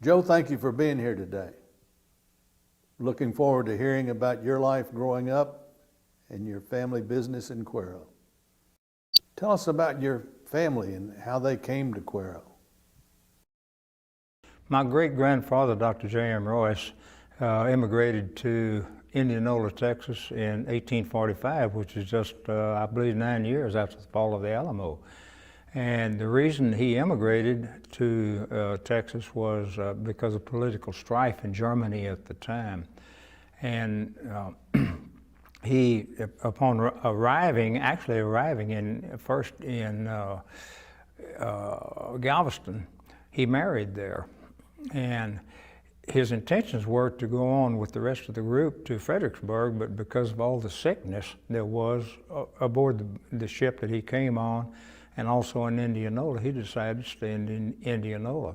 Joe, thank you for being here today. Looking forward to hearing about your life growing up and your family business in Cuero. Tell us about your family and how they came to Cuero. My great-grandfather, Dr. J.M. Royce, immigrated to Indianola, Texas in 1845, which is just, I believe, 9 years after the fall of the Alamo. And the reason he immigrated to Texas was because of political strife in Germany at the time. And he, upon arriving first in Galveston, he married there. And his intentions were to go on with the rest of the group to Fredericksburg, but because of all the sickness there was aboard the ship that he came on, and also in Indianola, he decided to stay in Indianola.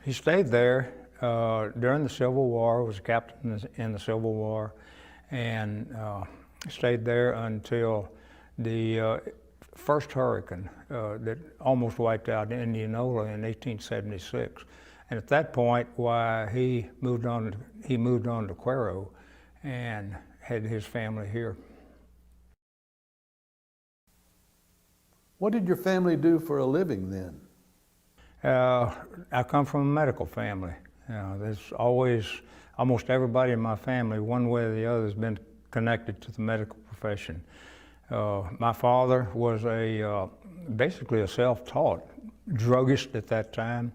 He stayed there during the Civil War, was a captain in the Civil War, and stayed there until the first hurricane that almost wiped out Indianola in 1876. And at that point, he moved on to Cuero and had his family here. What did your family do for a living then? I come from a medical family. There's always, almost everybody in my family, one way or the other, has been connected to the medical profession. My father was basically a self-taught druggist at that time.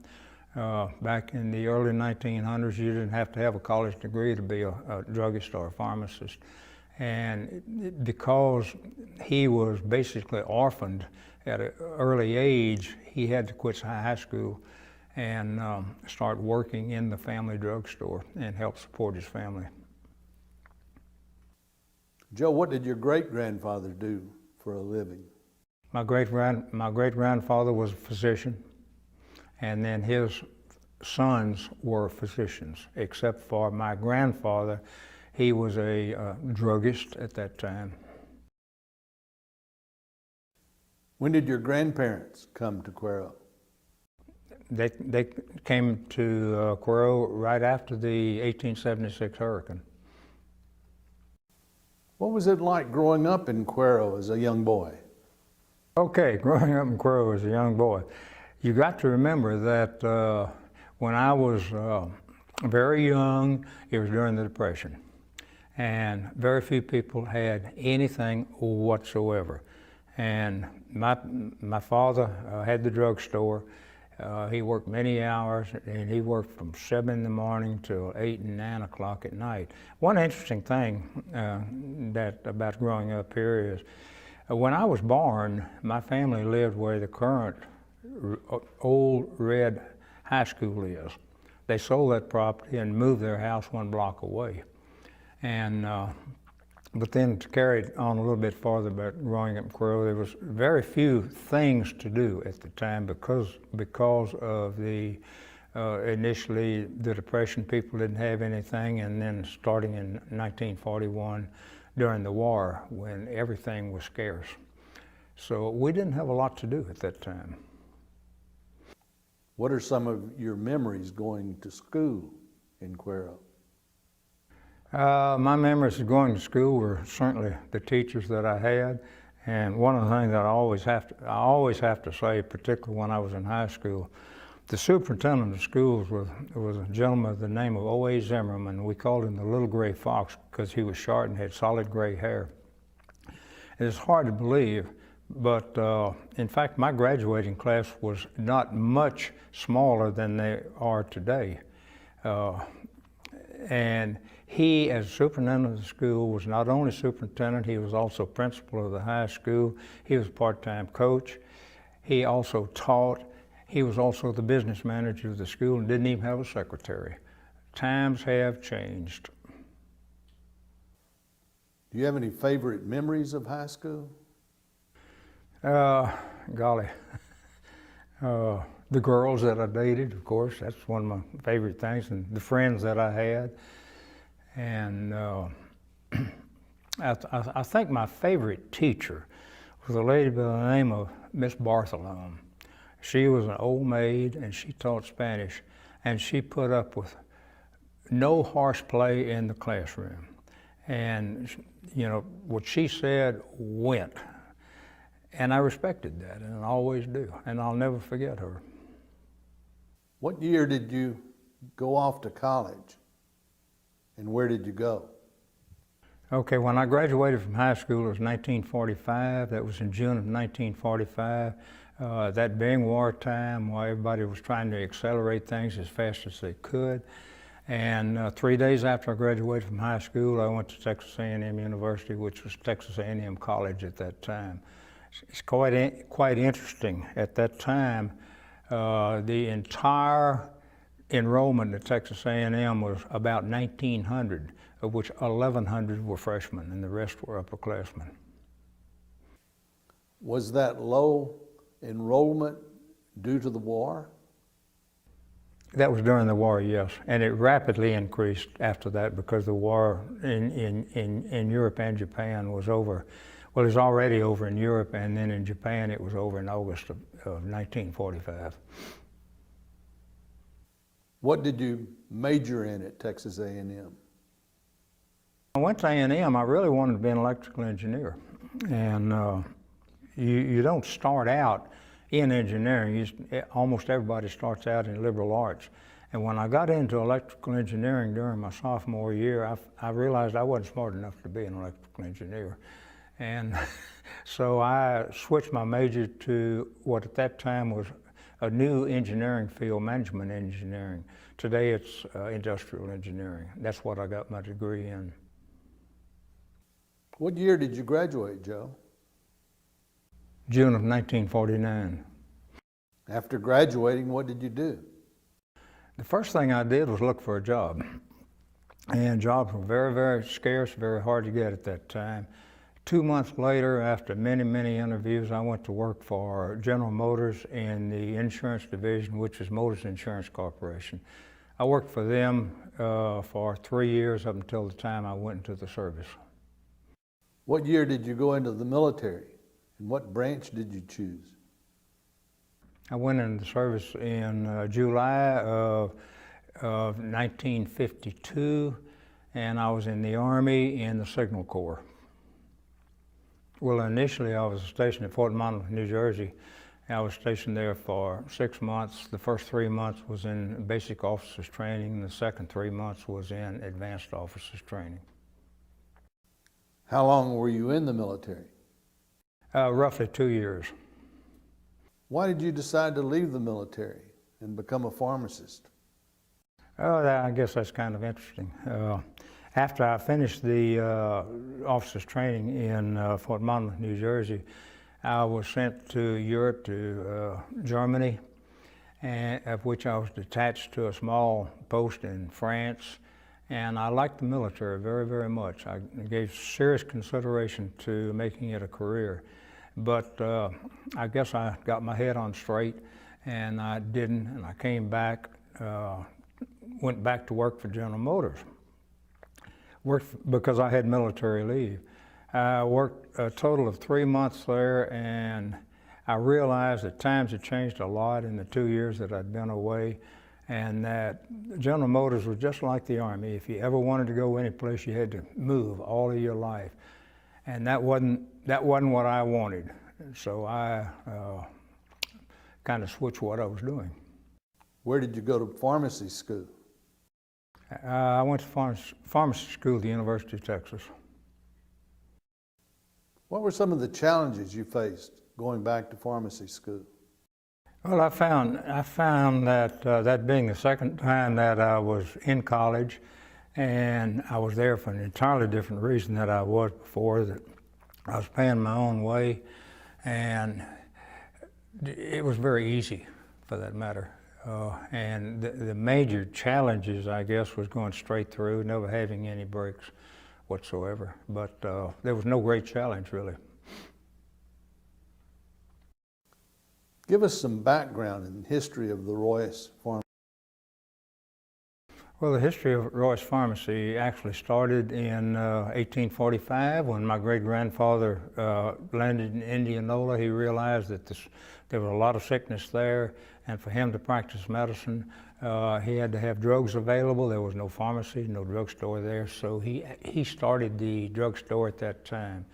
Back in the early 1900s, you didn't have to have a college degree to be a druggist or a pharmacist. And because he was basically orphaned at an early age, he had to quit high school and start working in the family drugstore and help support his family. Joe, what did your great-grandfather do for a living? My great-grandfather was a physician, and then his sons were physicians, except for my grandfather. He was a druggist at that time. When did your grandparents come to Cuero? They came to Cuero right after the 1876 hurricane. What was it like growing up in Cuero as a young boy? Okay, growing up in Cuero as a young boy. You got to remember that when I was very young, it was during the Depression. And very few people had anything whatsoever. And my father had the drugstore. He worked many hours, and he worked from 7 in the morning till 8 and 9 o'clock at night. One interesting thing about growing up here is, when I was born, my family lived where the current old red high school is. They sold that property and moved their house 1 block away. And but then to carry it on a little bit farther about growing up in Cuero, there was very few things to do at the time because of the initially the Depression. People didn't have anything, and then starting in 1941 during the war when everything was scarce. So we didn't have a lot to do at that time. What are some of your memories going to school in Cuero? My memories of going to school were certainly the teachers that I had, and one of the things that I always have to say, particularly when I was in high school, the superintendent of schools was a gentleman by the name of O.A. Zimmerman. We called him the Little Gray Fox because he was short and had solid gray hair. And it's hard to believe, but in fact, my graduating class was not much smaller than they are today. And he, as superintendent of the school, was not only superintendent, he was also principal of the high school. He was a part-time coach. He also taught. He was also the business manager of the school and didn't even have a secretary. Times have changed. Do you have any favorite memories of high school? Golly. The girls that I dated, of course, that's one of my favorite things, and the friends that I had. And I think my favorite teacher was a lady by the name of Miss Bartholome. She was an old maid, and she taught Spanish. and she put up with no horseplay in the classroom. And, you know, what she said went. And I respected that, and I always do, and I'll never forget her. What year did you go off to college, and where did you go? Okay, when I graduated from high school, it was 1945. That was in June of 1945. That being wartime, while everybody was trying to accelerate things as fast as they could. And 3 days after I graduated from high school, I went to Texas A&M University, which was Texas A&M College at that time. It's quite interesting. At that time, the entire enrollment at Texas A&M was about 1,900, of which 1,100 were freshmen, and the rest were upperclassmen. Was that low enrollment due to the war? That was during the war, yes, and it rapidly increased after that because the war in Europe and Japan was over. Well, it was already over in Europe, and then in Japan it was over in August of 1945. What did you major in at Texas A&M? I went to A&M, I really wanted to be an electrical engineer. And you don't start out in engineering. Almost everybody starts out in liberal arts. And when I got into electrical engineering during my sophomore year, I realized I wasn't smart enough to be an electrical engineer. And so I switched my major to what at that time was a new engineering field, management engineering. Today it's industrial engineering. That's what I got my degree in. What year did you graduate, Joe? June of 1949. After graduating, what did you do? The first thing I did was look for a job. And jobs were very, very scarce, very hard to get at that time. 2 months later, after many, many interviews, I went to work for General Motors in the insurance division, which is Motors Insurance Corporation. I worked for them for 3 years up until the time I went into the service. What year did you go into the military, and what branch did you choose? I went into the service in July of 1952, and I was in the Army in the Signal Corps. Well, initially I was stationed at Fort Monmouth, New Jersey. I was stationed there for 6 months. The first 3 months was in basic officers training, and the second 3 months was in advanced officers training. How long were you in the military? Roughly 2 years. Why did you decide to leave the military and become a pharmacist? Oh, I guess that's kind of interesting. After I finished the officers training in Fort Monmouth, New Jersey, I was sent to Europe, to Germany, and of which I was detached to a small post in France. And I liked the military very, very much. I gave serious consideration to making it a career. But I guess I got my head on straight, and I didn't, and I came back, went back to work for General Motors. Worked because I had military leave. I worked a total of 3 months there, and I realized that times had changed a lot in the 2 years that I'd been away, and that General Motors was just like the Army. If you ever wanted to go any place, you had to move all of your life. And that wasn't what I wanted. So I kind of switched what I was doing. Where did you go to pharmacy school? I went to pharmacy school at the University of Texas. What were some of the challenges you faced going back to pharmacy school? Well, I found that that being the second time that I was in college, and I was there for an entirely different reason than I was before, that I was paying my own way, and it was very easy for that matter. And the major challenges, I guess, was going straight through, never having any breaks whatsoever. But there was no great challenge, really. Give us some background and history of the Royce Pharmacy. Well, the history of Royce Pharmacy actually started in 1845 when my great-grandfather landed in Indianola. He realized that There was a lot of sickness there, and for him to practice medicine, he had to have drugs available. There was no pharmacy, no drugstore there, so he started the drugstore at that time.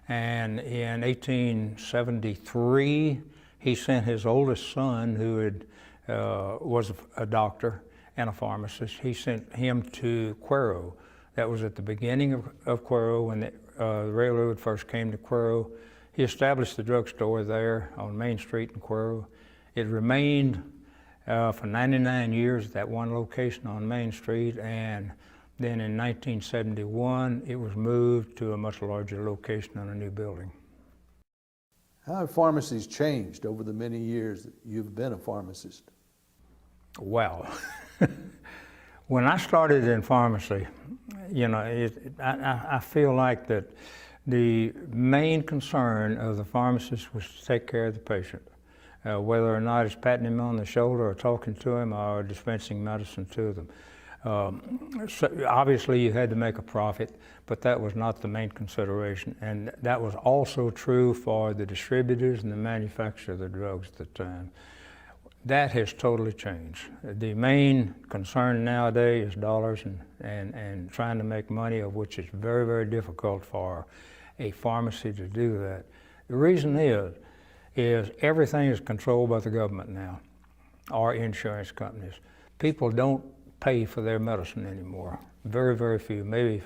And in 1873, he sent his oldest son, who was a doctor and a pharmacist, he sent him to Cuero. That was at the beginning of Cuero, when the railroad first came to Cuero. He established the drugstore there on Main Street in Cuero. It remained for 99 years at that one location on Main Street, and then in 1971 it was moved to a much larger location on a new building. How have pharmacies changed over the many years that you've been a pharmacist? Wow. When I started in pharmacy, you know, I feel like that the main concern of the pharmacist was to take care of the patient, whether or not it's patting him on the shoulder or talking to him or dispensing medicine to them. So obviously you had to make a profit, but that was not the main consideration. And that was also true for the distributors and the manufacturer of the drugs at the time. That has totally changed. The main concern nowadays is dollars and trying to make money, of which is very, very difficult for a pharmacy to do that. The reason is everything is controlled by the government now, or insurance companies. People don't pay for their medicine anymore. Very, very few, maybe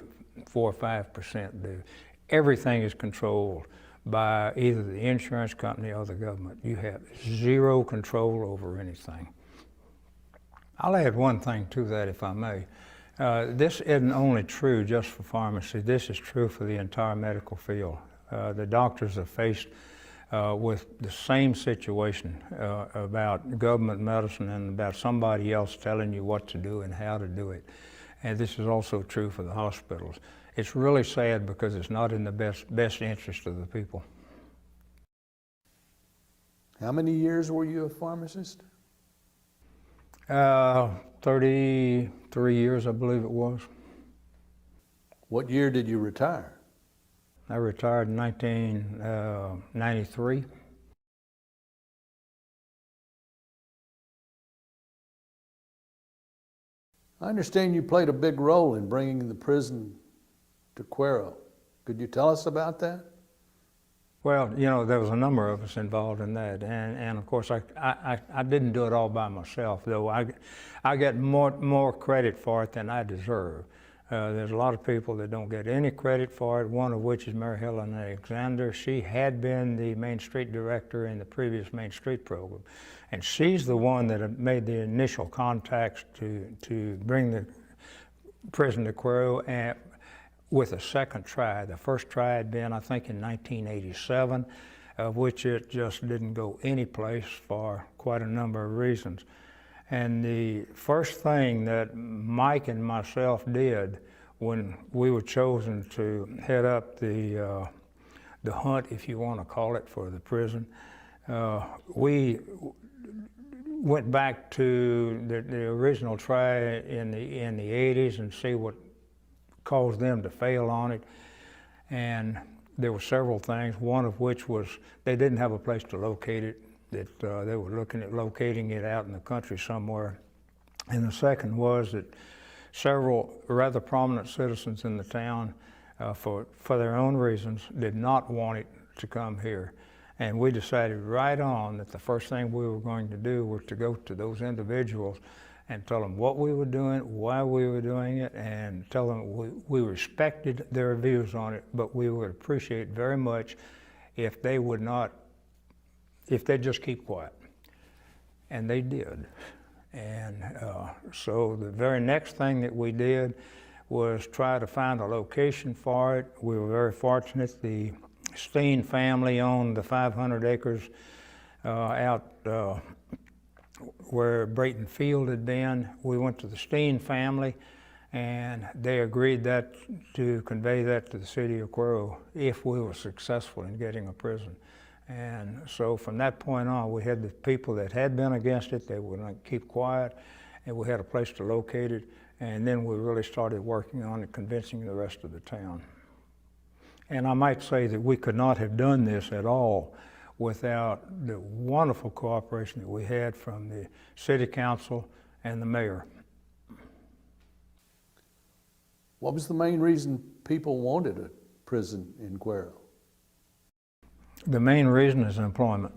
4 or 5% do. Everything is controlled by either the insurance company or the government. You have zero control over anything. I'll add one thing to that, if I may. This isn't only true just for pharmacy, this is true for the entire medical field. The doctors are faced with the same situation about government medicine and about somebody else telling you what to do and how to do it. And this is also true for the hospitals. It's really sad because it's not in the best interest of the people. How many years were you a pharmacist? 33 years, I believe it was. What year did you retire? I retired in 1993. I understand you played a big role in bringing the prison to Cuero. Could you tell us about that? Well, you know, there was a number of us involved in that, and of course I didn't do it all by myself, though I get more credit for it than I deserve. There's a lot of people that don't get any credit for it, one of which is Mary Helen Alexander. She had been the Main Street director in the previous Main Street program, and she's the one that made the initial contacts to bring the prison to Cuero, and with a second try. The first try had been, I think, in 1987, of which it just didn't go anyplace for quite a number of reasons. And the first thing that Mike and myself did when we were chosen to head up the hunt, if you want to call it, for the prison, we went back to the original try in the 80s and see what caused them to fail on it. And there were several things, one of which was they didn't have a place to locate it, that they were looking at locating it out in the country somewhere. And the second was that several rather prominent citizens in the town, for their own reasons, did not want it to come here. And we decided right on that the first thing we were going to do was to go to those individuals and tell them what we were doing, why we were doing it, and tell them we respected their views on it, but we would appreciate very much if they would not, if they'd just keep quiet. And they did. And so the very next thing that we did was try to find a location for it. We were very fortunate. The Steen family owned the 500 acres out where Brayton Field had been. We went to the Steen family, and they agreed to convey that to the city of Cuero if we were successful in getting a prison. And so from that point on, we had the people that had been against it, they would keep quiet, and we had a place to locate it, and then we really started working on it, convincing the rest of the town. And I might say that we could not have done this at all without the wonderful cooperation that we had from the city council and the mayor. What was the main reason people wanted a prison in Cuero? The main reason is employment.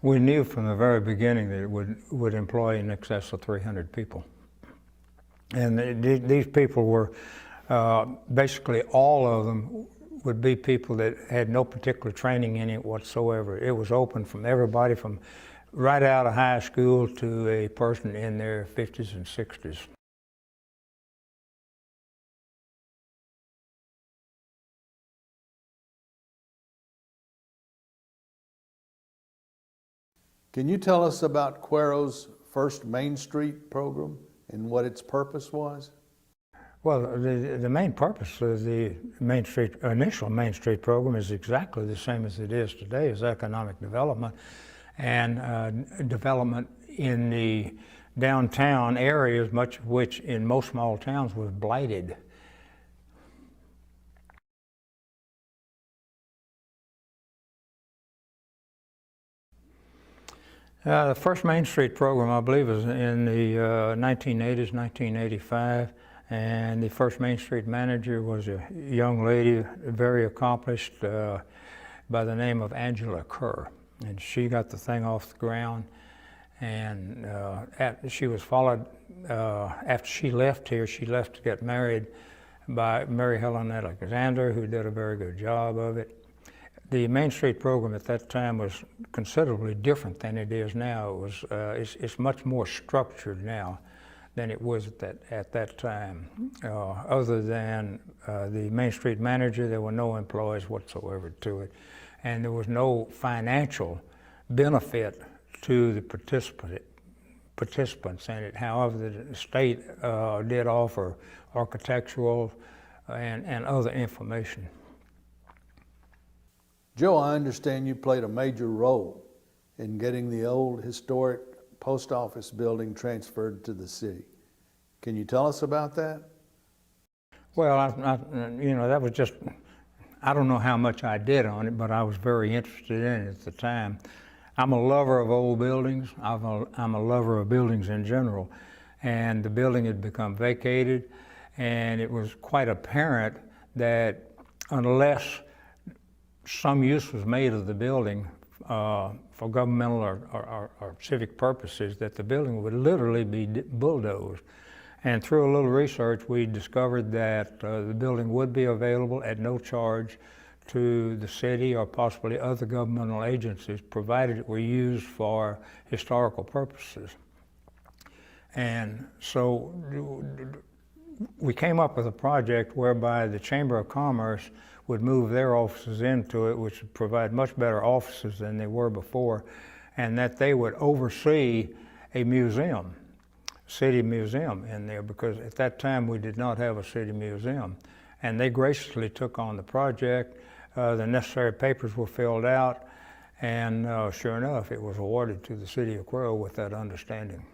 We knew from the very beginning that it would employ in excess of 300 people. And these people were, basically all of them would be people that had no particular training in it whatsoever. It was open from everybody from right out of high school to a person in their 50s and 60s. Can you tell us about Cuero's first Main Street program and what its purpose was? Well, the main purpose of the initial Main Street program is exactly the same as it is today, is economic development and development in the downtown areas, much of which in most small towns was blighted. The first Main Street program, I believe, was in the 1980s, 1985, and the first Main Street manager was a young lady, very accomplished, by the name of Angela Kerr, and she got the thing off the ground. And she was followed, after she left here, she left to get married by Mary Helen Alexander, who did a very good job of it. The Main Street program at that time was considerably different than it is now. It's much more structured now than it was at that time. Other than the Main Street manager, there were no employees whatsoever to it. And there was no financial benefit to the participants in it. However, the state did offer architectural and other information. Joe, I understand you played a major role in getting the old historic post office building transferred to the city. Can you tell us about that? Well, that was just, I don't know how much I did on it, but I was very interested in it at the time. I'm a lover of old buildings. I'm a lover of buildings in general. And the building had become vacated, and it was quite apparent that unless some use was made of the building for governmental or civic purposes, that the building would literally be bulldozed. And through a little research, we discovered that the building would be available at no charge to the city or possibly other governmental agencies, provided it were used for historical purposes. And so we came up with a project whereby the Chamber of Commerce would move their offices into it, which would provide much better offices than they were before, and that they would oversee a museum, city museum in there, because at that time we did not have a city museum. And they graciously took on the project. The necessary papers were filled out, and sure enough, it was awarded to the city of Cuero with that understanding.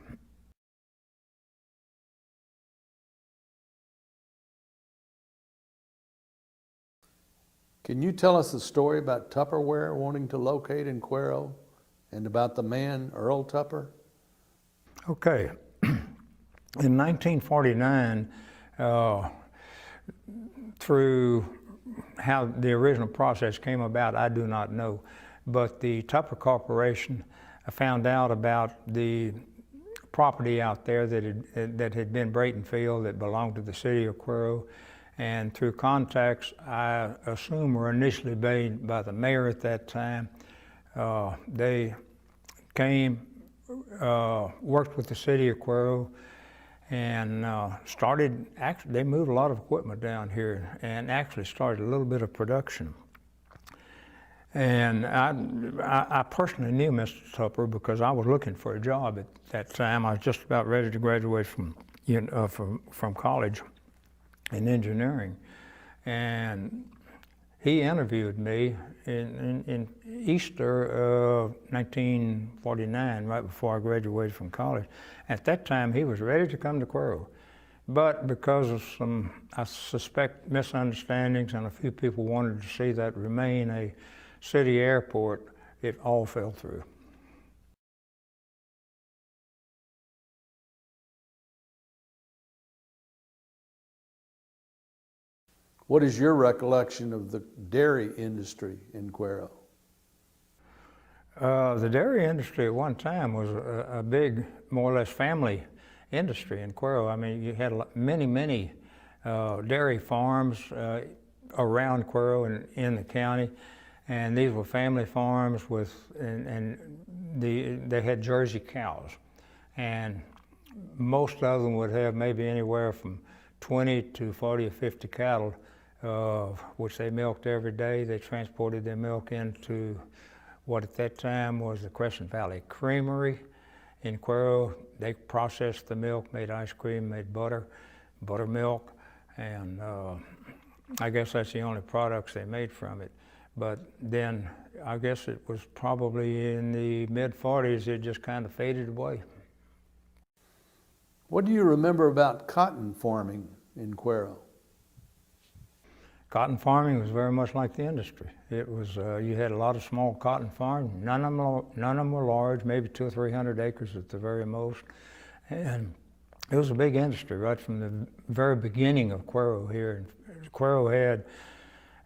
Can you tell us the story about Tupperware wanting to locate in Cuero and about the man, Earl Tupper? Okay. In 1949, through how the original process came about, I do not know. But the Tupper Corporation found out about the property out there that had been Brayton Field that belonged to the city of Cuero. And through contacts, I assume were initially made by the mayor at that time, they came, worked with the city of Cuero, and they moved a lot of equipment down here and actually started a little bit of production. And I personally knew Mr. Tupper because I was looking for a job at that time. I was just about ready to graduate from college in engineering. And he interviewed me in Easter of 1949, right before I graduated from college. At that time, he was ready to come to Cuero. But because of some, I suspect, misunderstandings, and a few people wanted to see that remain a city airport, it all fell through. What is your recollection of the dairy industry in Cuero? The dairy industry at one time was a big, more or less family industry in Cuero. I mean, you had many dairy farms around Cuero and in the county, and these were family farms with, they had Jersey cows, and most of them would have maybe anywhere from 20 to 40 or 50 cattle, which they milked every day. They transported their milk into what at that time was the Crescent Valley Creamery in Cuero. They processed the milk, made ice cream, made butter, buttermilk, and I guess that's the only products they made from it. But then I guess it was probably in the mid-40s it just kind of faded away. What do you remember about cotton farming in Cuero? Cotton farming was very much like the industry. It was, you had a lot of small cotton farms. None of them were large, maybe 200 or 300 acres at the very most. And it was a big industry right from the very beginning of Cuero here. Cuero had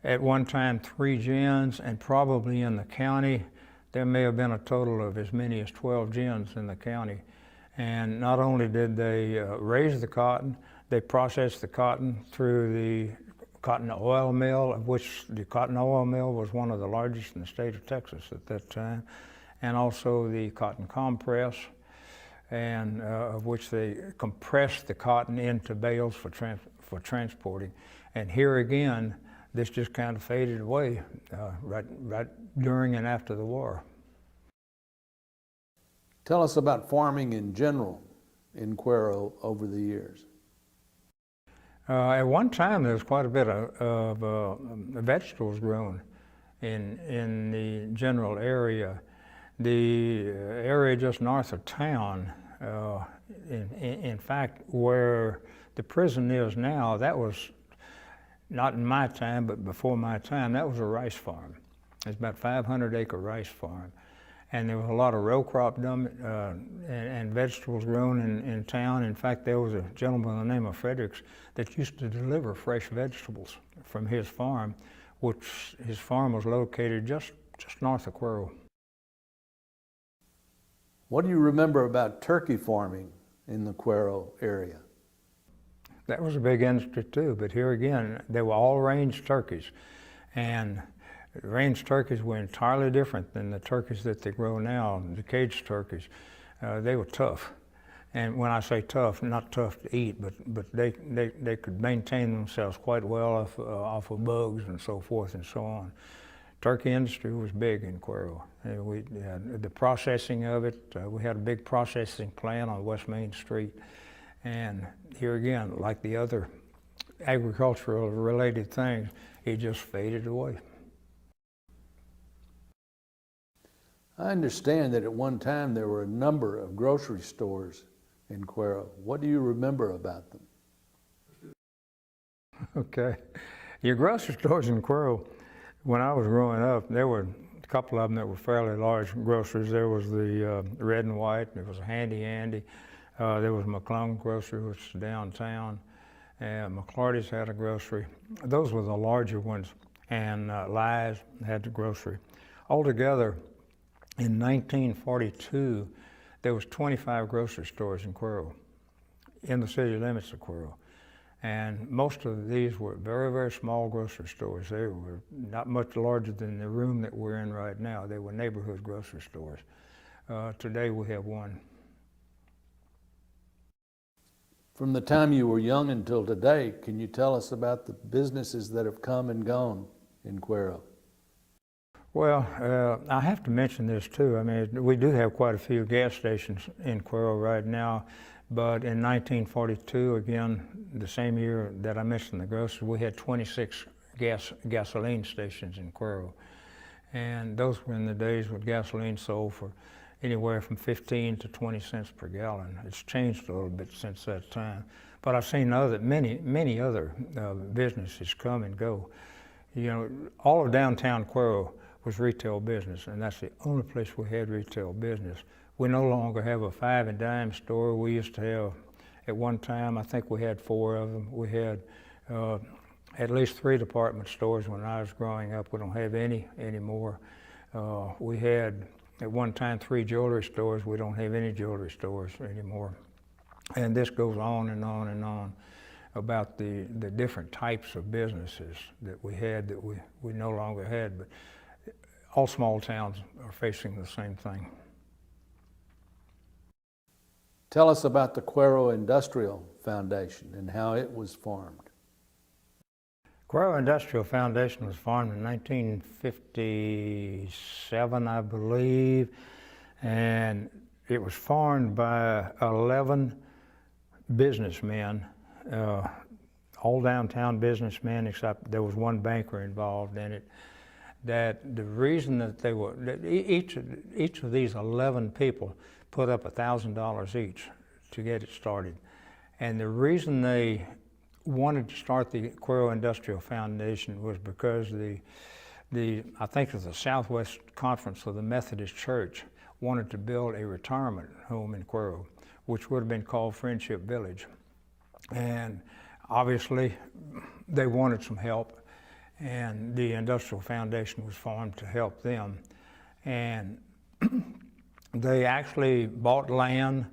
at one time 3 gins, and probably in the county there may have been a total of as many as 12 gins in the county. And not only did they raise the cotton, they processed the cotton through the cotton oil mill, of which the cotton oil mill was one of the largest in the state of Texas at that time, and also the cotton compress, and of which they compressed the cotton into bales for transporting. And here again, this just kind of faded away right during and after the war. Tell us about farming in general in Cuero over the years. At one time, there was quite a bit of vegetables grown in the general area. The area just north of town, in fact, where the prison is now, that was not in my time, but before my time, that was a rice farm. It's about 500-acre rice farm. And there was a lot of row crop and vegetables grown in town. In fact, there was a gentleman by the name of Fredericks that used to deliver fresh vegetables from his farm, which his farm was located just north of Cuero. What do you remember about turkey farming in the Cuero area? That was a big industry too, but here again, they were all range turkeys. And range turkeys were entirely different than the turkeys that they grow now, the cage turkeys. They were tough. And when I say tough, not tough to eat, but they could maintain themselves quite well off of bugs and so forth and so on. Turkey industry was big in Cuero. The processing of it, we had a big processing plant on West Main Street. And here again, like the other agricultural related things, it just faded away. I understand that at one time there were a number of grocery stores in Cuero. What do you remember about them? Okay. Your grocery stores in Cuero, when I was growing up, there were a couple of them that were fairly large groceries. There was the Red and White, there was Handy Andy, there was McClung Grocery, which is downtown, and McClarty's had a grocery. Those were the larger ones, and Lies had the grocery. Altogether, in 1942, there was 25 grocery stores in Cuero, in the city limits of Cuero. And most of these were very, very small grocery stores. They were not much larger than the room that we're in right now. They were neighborhood grocery stores. Today we have one. From the time you were young until today, can you tell us about the businesses that have come and gone in Cuero? Well, I have to mention this too. I mean, we do have quite a few gas stations in Cuero right now, but in 1942, again, the same year that I mentioned the grocery, we had 26 gasoline stations in Cuero. And those were in the days when gasoline sold for anywhere from 15 to 20 cents per gallon. It's changed a little bit since that time. But I've seen many other businesses come and go. You know, all of downtown Cuero was retail business, and that's the only place we had retail business. We no longer have a 5 and dime store. We used to have, at one time, I think we had 4 of them. We had at least 3 department stores when I was growing up. We don't have any anymore. We had, at one time, 3 jewelry stores. We don't have any jewelry stores anymore. And this goes on and on and on about the different types of businesses that we had that we no longer had. But all small towns are facing the same thing. Tell us about the Cuero Industrial Foundation and how it was formed. Cuero Industrial Foundation was formed in 1957, I believe, and it was formed by 11 businessmen, all downtown businessmen, except there was 1 banker involved in it. That the reason that they were, that each of these 11 people put up $1,000 each to get it started. And the reason they wanted to start the Cuero Industrial Foundation was because I think it was the Southwest Conference of the Methodist Church wanted to build a retirement home in Cuero, which would have been called Friendship Village. And obviously they wanted some help, and the Industrial Foundation was formed to help them. And they actually bought land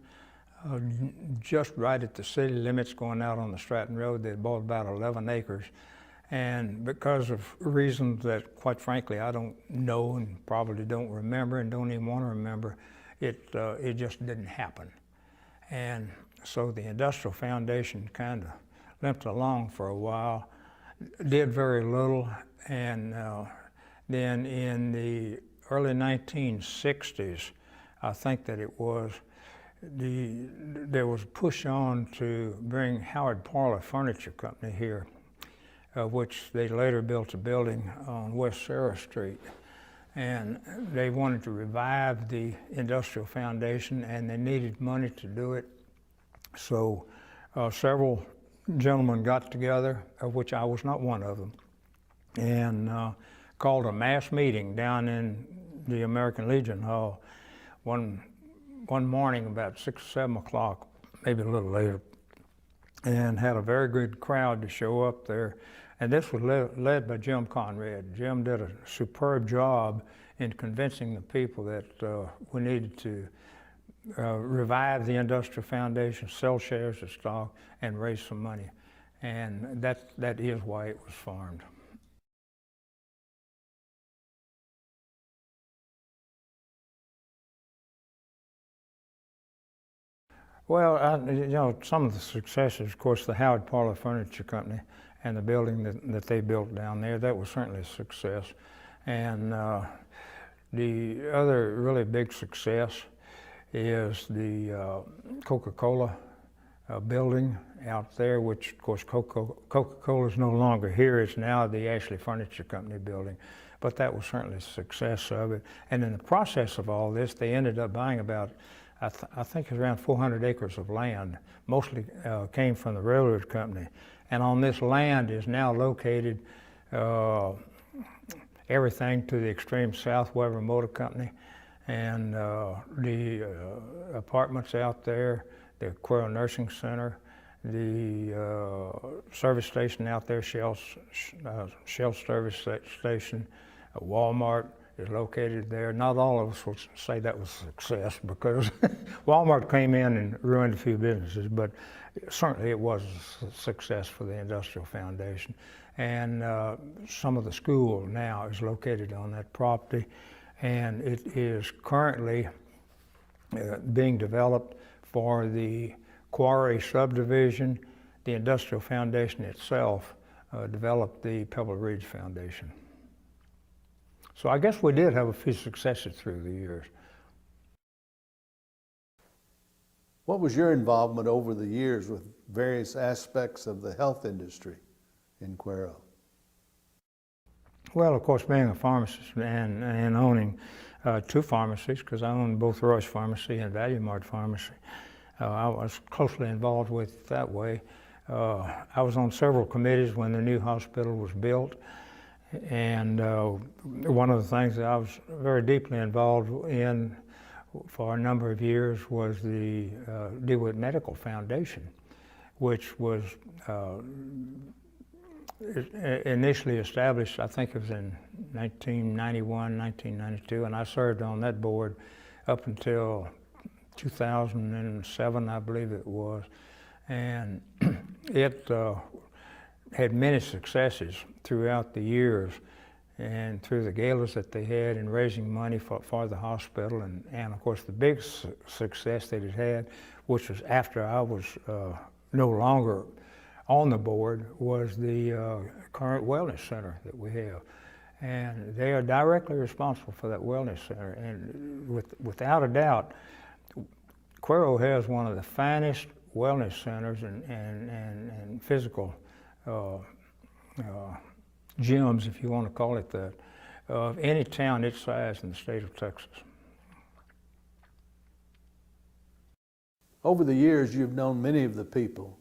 just right at the city limits going out on the Stratton Road. They bought about 11 acres. And because of reasons that, quite frankly, I don't know and probably don't remember and don't even want to remember, it just didn't happen. And so the Industrial Foundation kind of limped along for a while, did very little, and then in the early 1960s, I think that it was, there was a push on to bring Howard Parlor Furniture Company here, which they later built a building on West Sarah Street. And they wanted to revive the Industrial Foundation, and they needed money to do it. So several gentlemen got together, of which I was not one of them, and called a mass meeting down in the American Legion Hall one morning about 6 or 7 o'clock, maybe a little later, and had a very good crowd to show up there. And this was led by Jim Conrad. Jim did a superb job in convincing the people that we needed to revive the Industrial Foundation, sell shares of stock, and raise some money. And that is why it was formed. Well, some of the successes, of course, the Howard Parlor Furniture Company and the building that they built down there, that was certainly a success. And the other really big success is the Coca-Cola building out there, which, of course, Coca-Cola is no longer here. It's now the Ashley Furniture Company building. But that was certainly a success of it. And in the process of all this, they ended up buying about, I think it was around 400 acres of land, mostly came from the railroad company. And on this land is now located everything to the extreme south, Weber Motor Company, and the apartments out there, the Cuero Nursing Center, the service station out there, Shell service station, Walmart is located there. Not all of us will say that was a success because Walmart came in and ruined a few businesses, but certainly it was a success for the Industrial Foundation. And some of the school now is located on that property, and it is currently being developed for the Quarry subdivision. The Industrial Foundation itself developed the Pebble Ridge Foundation. So I guess we did have a few successes through the years. What was your involvement over the years with various aspects of the health industry in Cuero? Well, of course, being a pharmacist and owning 2 pharmacies, because I own both Royce Pharmacy and Value Mart Pharmacy, I was closely involved with it that way. I was on several committees when the new hospital was built, And one of the things that I was very deeply involved in for a number of years was the DeWitt Medical Foundation, which was initially established, I think it was in 1991, 1992, and I served on that board up until 2007, I believe it was. And it had many successes throughout the years and through the galas that they had in raising money for the hospital. And of course the big success that it had, which was after I was no longer on the board, was the current wellness center that we have. And they are directly responsible for that wellness center. And without a doubt, Cuero has one of the finest wellness centers and physical gyms, if you want to call it that, of any town its size in the state of Texas. Over the years, you've known many of the people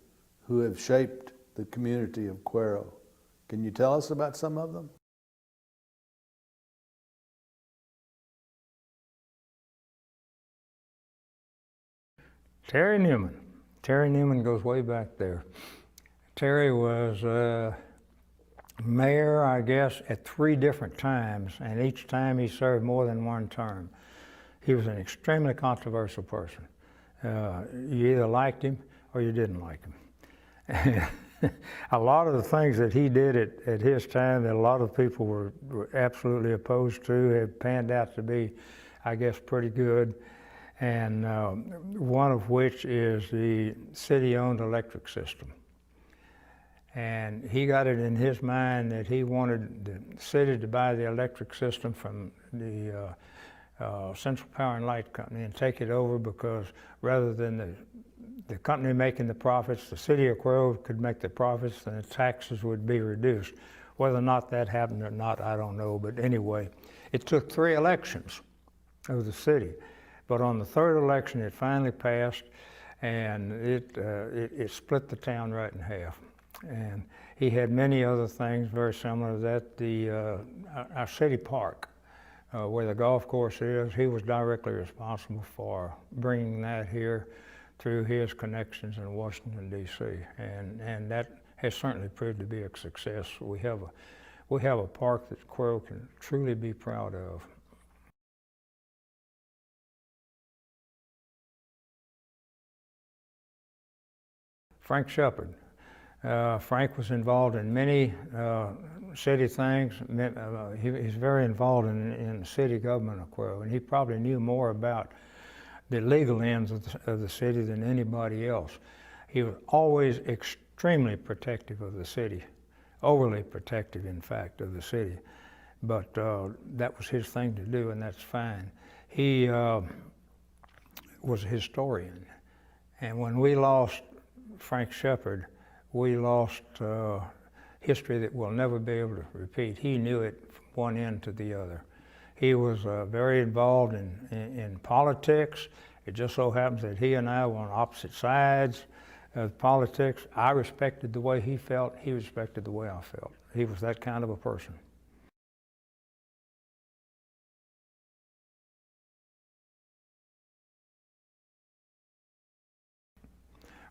who have shaped the community of Cuero. Can you tell us about some of them? Terry Newman. Terry Newman goes way back there. Terry was mayor, I guess, at 3 different times, and each time he served more than 1 term. He was an extremely controversial person. You either liked him or you didn't like him. A lot of the things that he did at his time that a lot of people were absolutely opposed to have panned out to be, I guess, pretty good. And one of which is the city-owned electric system. And he got it in his mind that he wanted the city to buy the electric system from the Central Power and Light Company and take it over, because rather than the company making the profits, the city of Cuero could make the profits and the taxes would be reduced. Whether or not that happened or not, I don't know, but anyway, it took 3 elections of the city. But on the 3rd election, it finally passed, and it split the town right in half. And he had many other things very similar to that. Our city park, where the golf course is, he was directly responsible for bringing that here through his connections in Washington, D.C. And that has certainly proved to be a success. We have a park that Cuero can truly be proud of. Frank Sheppard. Frank was involved in many city things. He's very involved in city government of Cuero, and he probably knew more about the legal ends of the city than anybody else. He was always extremely protective of the city, overly protective, in fact, of the city. But that was his thing to do, and that's fine. He was a historian, and when we lost Frank Sheppard, we lost history that we'll never be able to repeat. He knew it from one end to the other. He was very involved in politics. It just so happens that he and I were on opposite sides of politics. I respected the way he felt. He respected the way I felt. He was that kind of a person.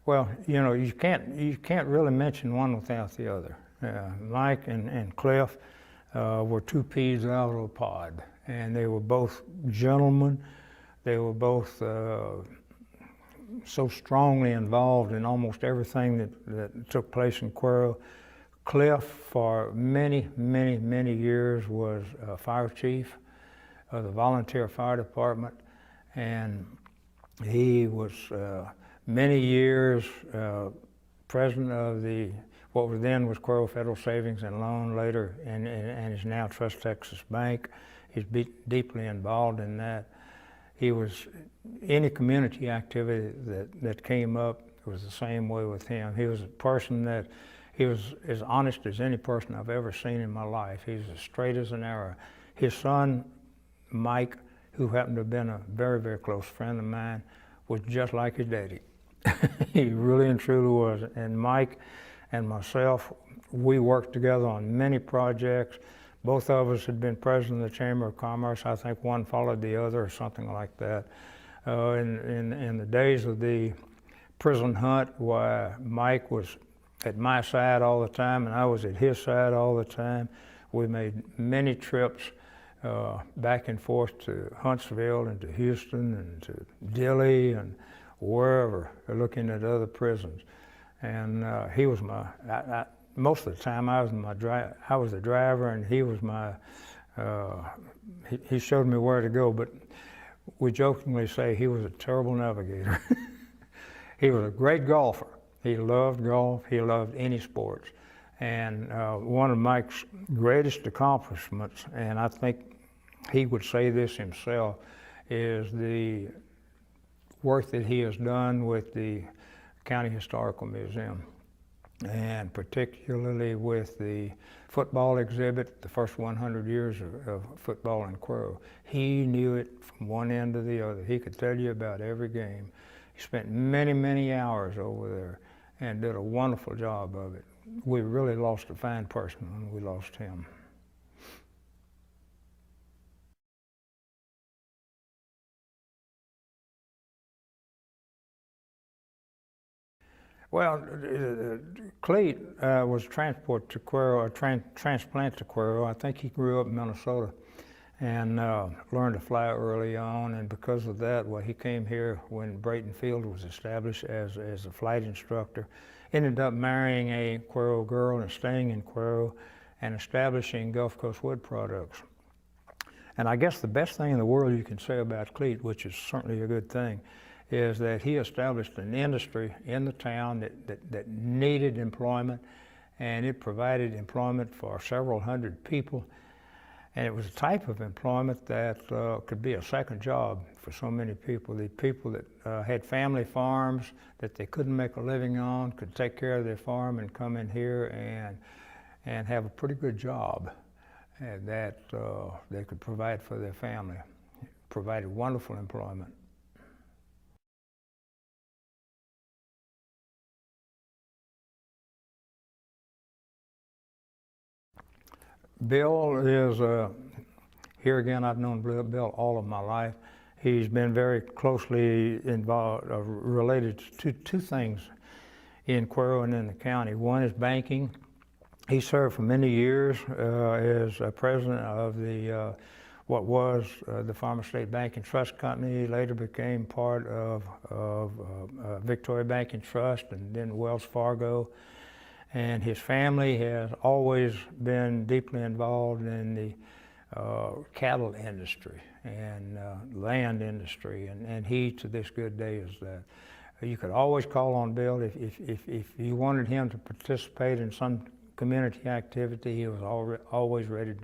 Well, you know, you can't really mention one without the other. Mike and Cliff were 2 peas out of a pod, and they were both gentlemen. They were both so strongly involved in almost everything that took place in Cuero. Cliff, for many, many, many years, was fire chief of the volunteer fire department, and he was many years president of what was then was Cuero Federal Savings and Loan, later and is now Trust Texas Bank. He's deeply involved in that. He was, any community activity that came up was the same way with him. He was a person that, he was as honest as any person I've ever seen in my life. He was as straight as an arrow. His son, Mike, who happened to have been a very, very close friend of mine, was just like his daddy. He really and truly was. And Mike and myself, we worked together on many projects. Both of us had been president of the Chamber of Commerce. I think one followed the other or something like that. In the days of the prison hunt, why Mike was at my side all the time and I was at his side all the time. We made many trips back and forth to Huntsville and to Houston and to Dilley and wherever, looking at other prisons. And he was most of the time I was the driver and he was he showed me where to go, but we jokingly say he was a terrible navigator. He was a great golfer. He loved golf, he loved any sports. And one of Mike's greatest accomplishments, and I think he would say this himself, is the work that he has done with the County Historical Museum, and particularly with the football exhibit, the first 100 years of football in Cuero. He knew it from one end to the other. He could tell you about every game. He spent many, many hours over there and did a wonderful job of it. We really lost a fine person when we lost him. Well, Cleet was transported to Cuero, or transplanted to Cuero. I think he grew up in Minnesota and learned to fly early on, and because of that, well, he came here when Brayton Field was established as a flight instructor. Ended up marrying a Cuero girl and staying in Cuero and establishing Gulf Coast Wood Products. And I guess the best thing in the world you can say about Cleet, which is certainly a good thing, is that he established an industry in the town that needed employment, and it provided employment for several hundred people. And it was a type of employment that could be a second job for so many people. The people that had family farms that they couldn't make a living on could take care of their farm and come in here and have a pretty good job that they could provide for their family. It provided wonderful employment. Bill is, here again, I've known Bill all of my life. He's been very closely involved, related to two things in Cuero and in the county. One is banking. He served for many years as president of the, what was the Farmer State Bank and Trust Company, later became part of Victoria Bank and Trust and then Wells Fargo. And his family has always been deeply involved in the cattle industry and land industry, and he, to this good day, is that. You could always call on Bill if you wanted him to participate in some community activity. He was always ready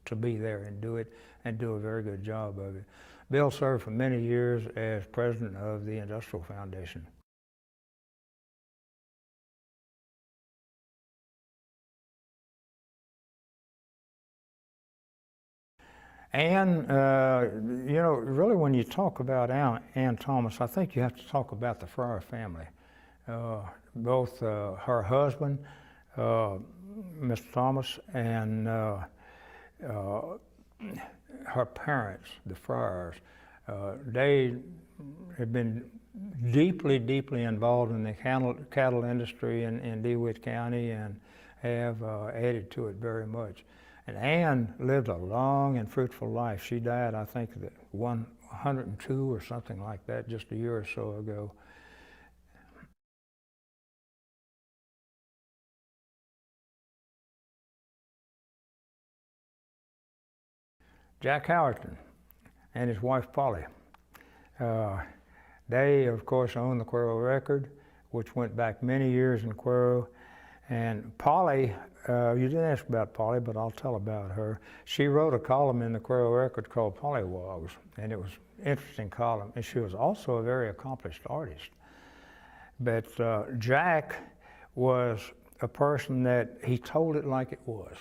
to be there and do it, and do a very good job of it. Bill served for many years as president of the Industrial Foundation. Ann, you know, really when you talk about Ann Thomas, I think you have to talk about the Fryer family. Both her husband, Mr. Thomas, and her parents, the Fryers. They have been deeply, deeply involved in the cattle industry in DeWitt County and have added to it very much. And Ann lived a long and fruitful life. She died, I think, at 102 or something like that, just a year or so ago. Jack Howerton and his wife Polly. They, of course, own the Cuero Record, which went back many years in Cuero. And Polly, you didn't ask about Polly, but I'll tell about her. She wrote a column in the Cuero Record called Pollywogs, and it was an interesting column. And she was also a very accomplished artist. But Jack was a person that he told it like it was.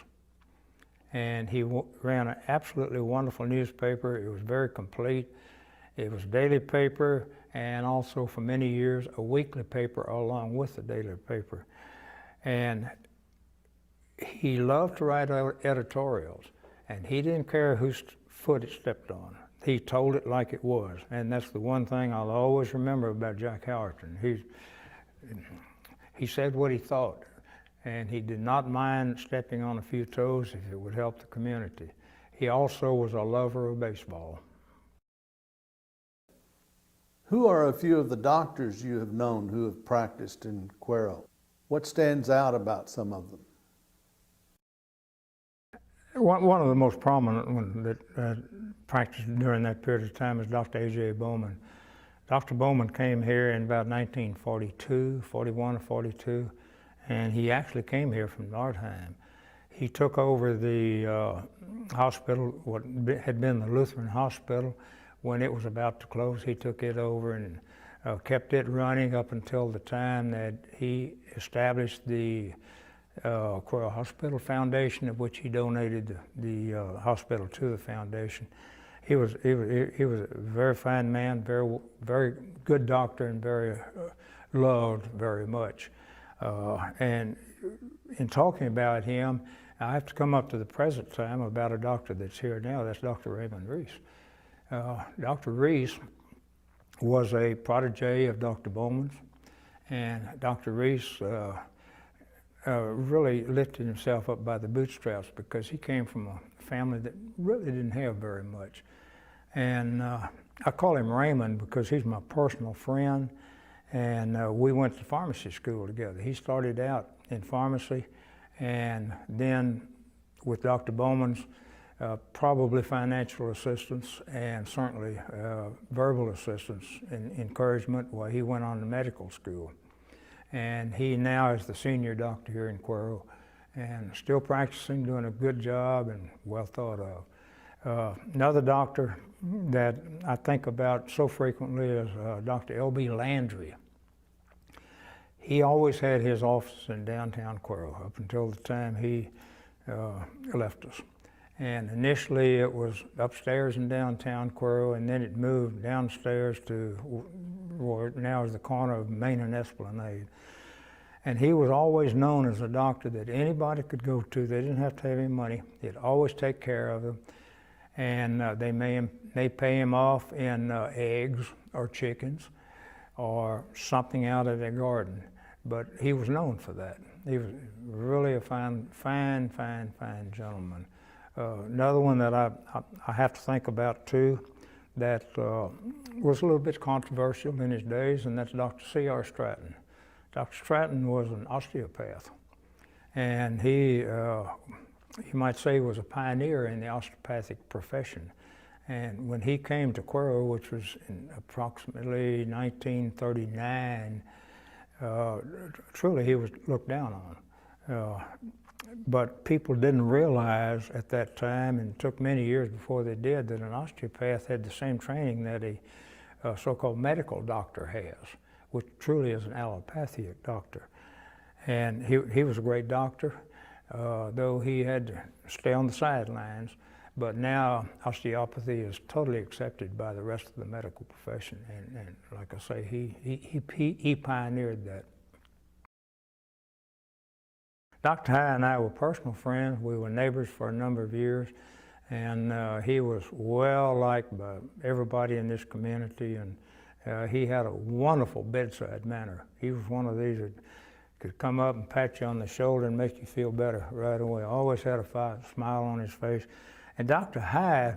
And he ran an absolutely wonderful newspaper. It was very complete. It was a daily paper, and also for many years a weekly paper along with the daily paper. And he loved to write editorials, and he didn't care whose foot it stepped on. He told it like it was, and that's the one thing I'll always remember about Jack Howerton. He said what he thought, and he did not mind stepping on a few toes if it would help the community. He also was a lover of baseball. Who are a few of the doctors you have known who have practiced in Cuero? What stands out about some of them? One of the most prominent ones that practiced during that period of time is Dr. A.J. Bowman. Dr. Bowman came here in about 1942, 41 or 42, and he actually came here from Nordheim. He took over the hospital, what had been the Lutheran Hospital. When it was about to close, he took it over and kept it running up until the time that he established the Cuero Hospital Foundation, of which he donated the hospital to the foundation. He was a very fine man, very good doctor, and very loved very much. And in talking about him, I have to come up to the present time about a doctor that's here now. That's Dr. Raymond Reese. Dr. Reese was a protege of Dr. Bowman's, and Dr. Reese really lifted himself up by the bootstraps because he came from a family that really didn't have very much. And I call him Raymond because he's my personal friend, and we went to pharmacy school together. He started out in pharmacy, and then with Dr. Bowman's, probably financial assistance and certainly verbal assistance and encouragement while he went on to medical school. And he now is the senior doctor here in Cuero and still practicing, doing a good job and well thought of. Another doctor that I think about so frequently is Dr. L.B. Landry. He always had his office in downtown Cuero up until the time he left us. And initially it was upstairs in downtown Cuero, and then it moved downstairs to where now is the corner of Main and Esplanade. And he was always known as a doctor that anybody could go to. They didn't have to have any money. He'd always take care of them. And they may pay him off in eggs or chickens or something out of their garden. But he was known for that. He was really a fine gentleman. Another one that I have to think about too that was a little bit controversial in his days, and that's Dr. C.R. Stratton. Dr. Stratton was an osteopath, and he you might say was a pioneer in the osteopathic profession. And when he came to Cuero, which was in approximately 1939, truly he was looked down on. But people didn't realize at that time, and it took many years before they did, that an osteopath had the same training that a so-called medical doctor has, which truly is an allopathic doctor. And he was a great doctor, though he had to stay on the sidelines. But now osteopathy is totally accepted by the rest of the medical profession. And like I say, he pioneered that. Dr. High and I were personal friends. We were neighbors for a number of years, and he was well liked by everybody in this community, and he had a wonderful bedside manner. He was one of these that could come up and pat you on the shoulder and make you feel better right away. Always had a smile on his face. And Dr. High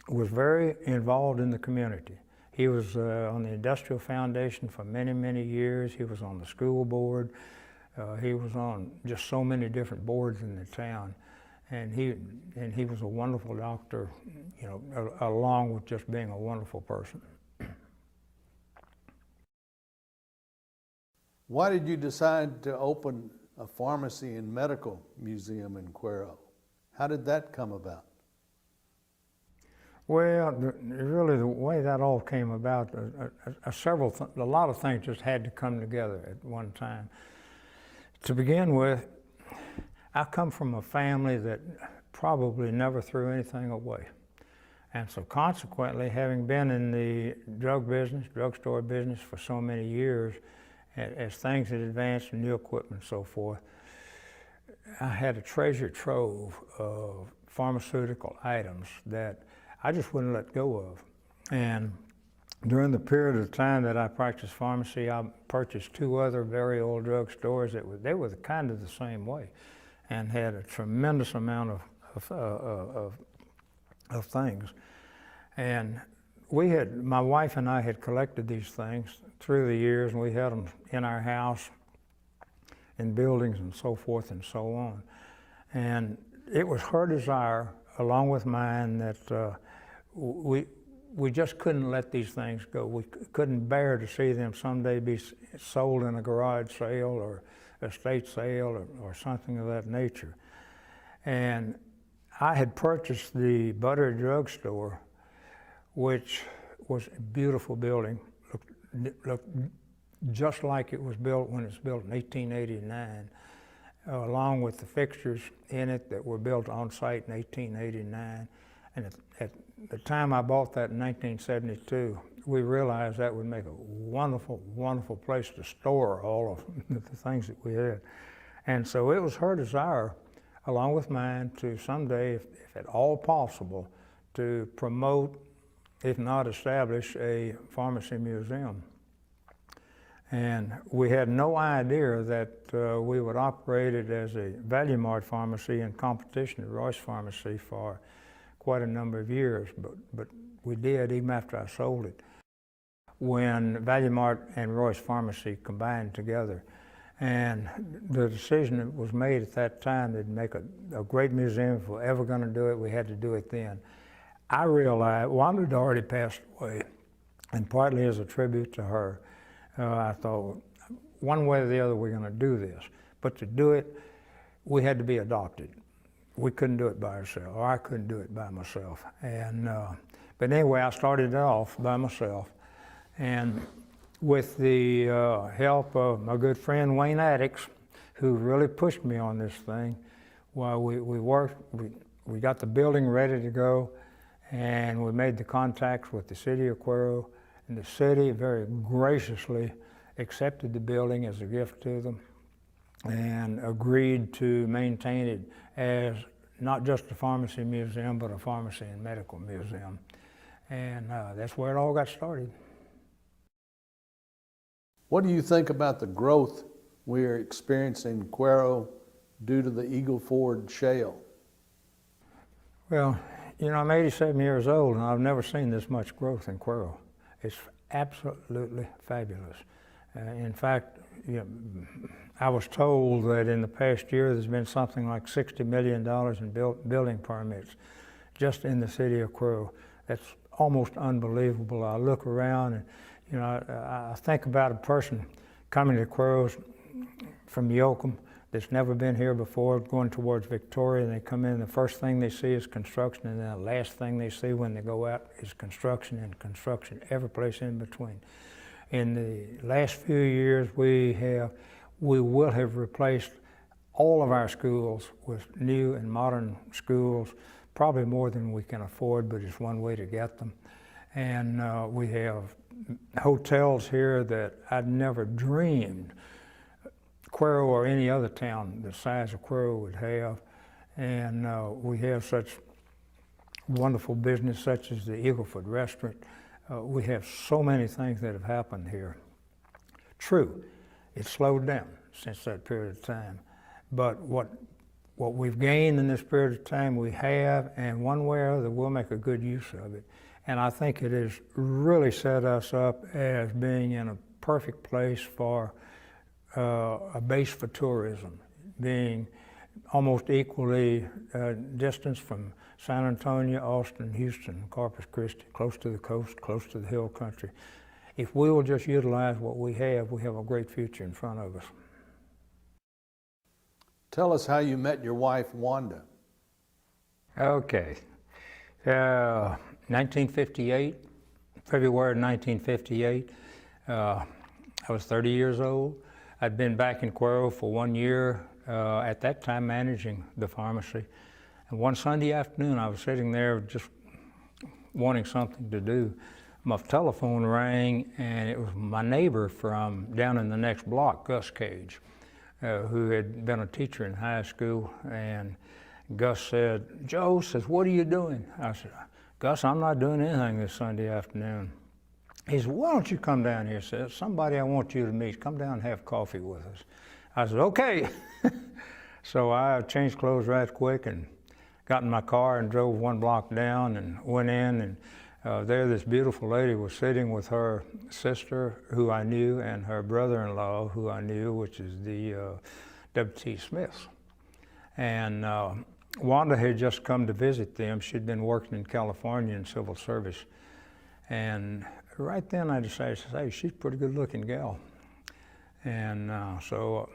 was very involved in the community. He was on the Industrial Foundation for many years. He was on the school board. He was on just so many different boards in the town, and he was a wonderful doctor, you know, along with just being a wonderful person. Why did you decide to open a pharmacy and medical museum in Cuero? How did that come about? Well, really the way that all came about, a lot of things just had to come together at one time. To begin with, I come from a family that probably never threw anything away. And so consequently, having been in the drugstore business for so many years, as things had advanced and new equipment and so forth, I had a treasure trove of pharmaceutical items that I just wouldn't let go of. And during the period of time that I practiced pharmacy, I purchased 2 other very old drugstores they were kind of the same way, and had a tremendous amount of things. And my wife and I had collected these things through the years, and we had them in our house, in buildings and so forth and so on. And it was her desire, along with mine, that we just couldn't let these things go. We couldn't bear to see them someday be sold in a garage sale or estate sale or something of that nature. And I had purchased the Buttery Drugstore, which was a beautiful building, looked just like it was built when it was built in 1889, along with the fixtures in it that were built on site in 1889. And at the time I bought that in 1972, we realized that would make a wonderful, wonderful place to store all of the things that we had. And so it was her desire, along with mine, to someday, if at all possible, to promote, if not establish, a pharmacy museum. And we had no idea that we would operate it as a Value Mart pharmacy in competition to Royce Pharmacy for quite a number of years, but we did even after I sold it, when Value Mart and Royce Pharmacy combined together. And the decision that was made at that time to make a great museum. If we're ever going to do it, we had to do it then. I realized Wanda had already passed away, and partly as a tribute to her, I thought, one way or the other, we're going to do this. But to do it, we had to be adopted. We couldn't do it by ourselves, or I couldn't do it by myself. And but anyway, I started it off by myself, and with the help of my good friend Wayne Addix, who really pushed me on this thing, while we worked, we got the building ready to go, and we made the contacts with the city of Cuero, and the city very graciously accepted the building as a gift to them and agreed to maintain it as not just a pharmacy museum, but a pharmacy and medical museum. And that's where it all got started. What do you think about the growth we're experiencing in Cuero due to the Eagle Ford shale? Well, you know, I'm 87 years old, and I've never seen this much growth in Cuero. It's absolutely fabulous. In fact, you know, I was told that in the past year there's been something like $60 million in building permits just in the city of Cuero. That's almost unbelievable. I look around and, you know, I think about a person coming to Cuero from Yoakum that's never been here before, going towards Victoria, and they come in, the first thing they see is construction, and then the last thing they see when they go out is construction and construction, every place in between. In the last few years, we will have replaced all of our schools with new and modern schools, probably more than we can afford, but it's one way to get them. And we have hotels here that I'd never dreamed Cuero or any other town the size of Cuero would have. And we have such wonderful business such as the Eagle Ford restaurant. We have so many things that have happened here. True, it's slowed down since that period of time, but what we've gained in this period of time we have, and one way or other we'll make a good use of it. And I think it has really set us up as being in a perfect place for a base for tourism, being almost equally distanced from San Antonio, Austin, Houston, Corpus Christi, close to the coast, close to the hill country. If we will just utilize what we have a great future in front of us. Tell us how you met your wife, Wanda. Okay. 1958, February 1958. I was 30 years old. I'd been back in Cuero for 1 year, at that time managing the pharmacy. And one Sunday afternoon, I was sitting there just wanting something to do. My telephone rang, and it was my neighbor from down in the next block, Gus Cage. who had been a teacher in high school, and Gus said, "Joe," says, "what are you doing?" I said, "Gus, I'm not doing anything this Sunday afternoon." He said, "Why don't you come down here?" Says, "Somebody I want you to meet. Come down and have coffee with us." I said, "Okay." So I changed clothes right quick and got in my car and drove 1 block down and went in, and there this beautiful lady was sitting with her sister, who I knew, and her brother-in-law, who I knew, which is the W.T. Smiths. And Wanda had just come to visit them. She'd been working in California in civil service. And right then I decided to say, she's a pretty good looking gal. And so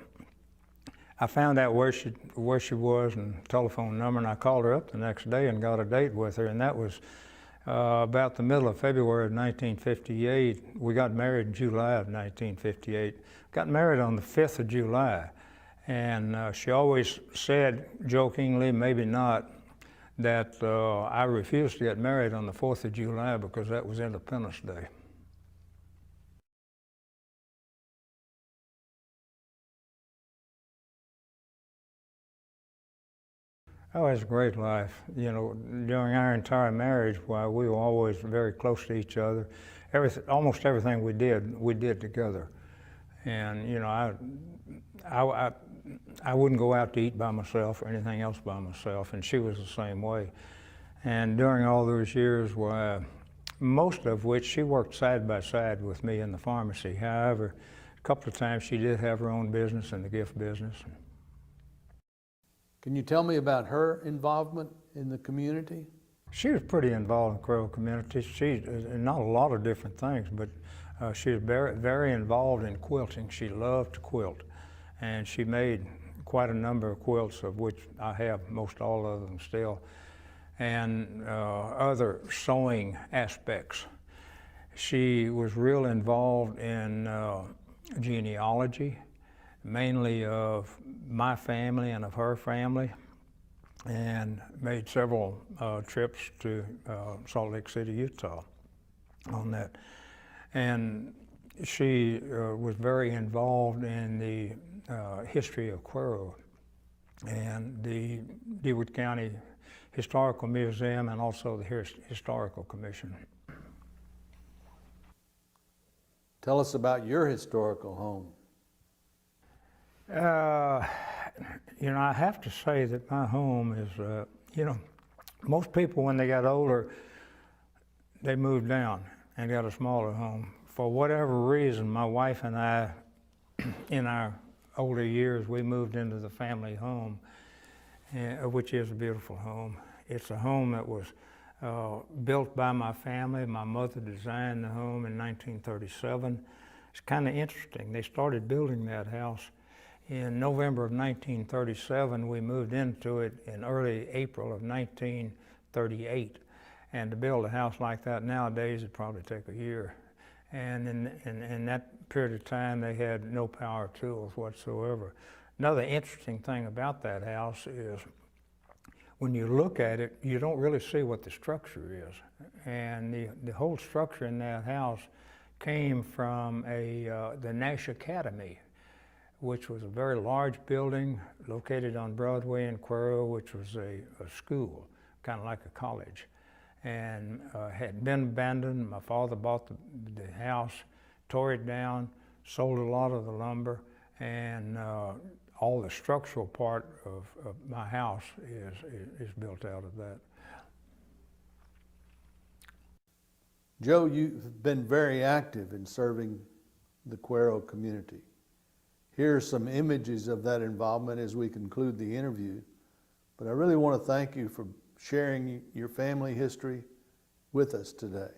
I found out where she was and telephone number, and I called her up the next day and got a date with her, and that was about the middle of February of 1958. We got married in July of 1958. Got married on the 5th of July. And she always said, jokingly, maybe not, that I refused to get married on the 4th of July because that was Independence Day. Oh, it's a great life. You know, during our entire marriage, while we were always very close to each other, almost everything we did together. And you know, I wouldn't go out to eat by myself or anything else by myself, and she was the same way. And during all those years, most of which she worked side by side with me in the pharmacy. However, a couple of times she did have her own business in the gift business. Can you tell me about her involvement in the community? She was pretty involved in the Cuero community. She, not a lot of different things, but she was very, very involved in quilting. She loved to quilt, and she made quite a number of quilts, of which I have most all of them still, and other sewing aspects. She was real involved in genealogy, mainly of my family and of her family, and made several trips to Salt Lake City, Utah on that. And she was very involved in the history of Cuero and the DeWitt County Historical Museum and also the Historical Commission. Tell us about your historical home. You know, I have to say that my home is, you know, most people when they got older, they moved down and got a smaller home. For whatever reason, my wife and I, in our older years, we moved into the family home, which is a beautiful home. It's a home that was built by my family. My mother designed the home in 1937. It's kind of interesting. They started building that house in November of 1937. We moved into it in early April of 1938. And to build a house like that nowadays, it'd probably take a year. And in that period of time, they had no power tools whatsoever. Another interesting thing about that house is when you look at it, you don't really see what the structure is. And the whole structure in that house came from the Nash Academy, which was a very large building located on Broadway in Cuero, which was a school, kind of like a college, and had been abandoned. My father bought the house, tore it down, sold a lot of the lumber, and all the structural part of my house is built out of that. Joe, you've been very active in serving the Cuero community. Here are some images of that involvement as we conclude the interview. But I really want to thank you for sharing your family history with us today.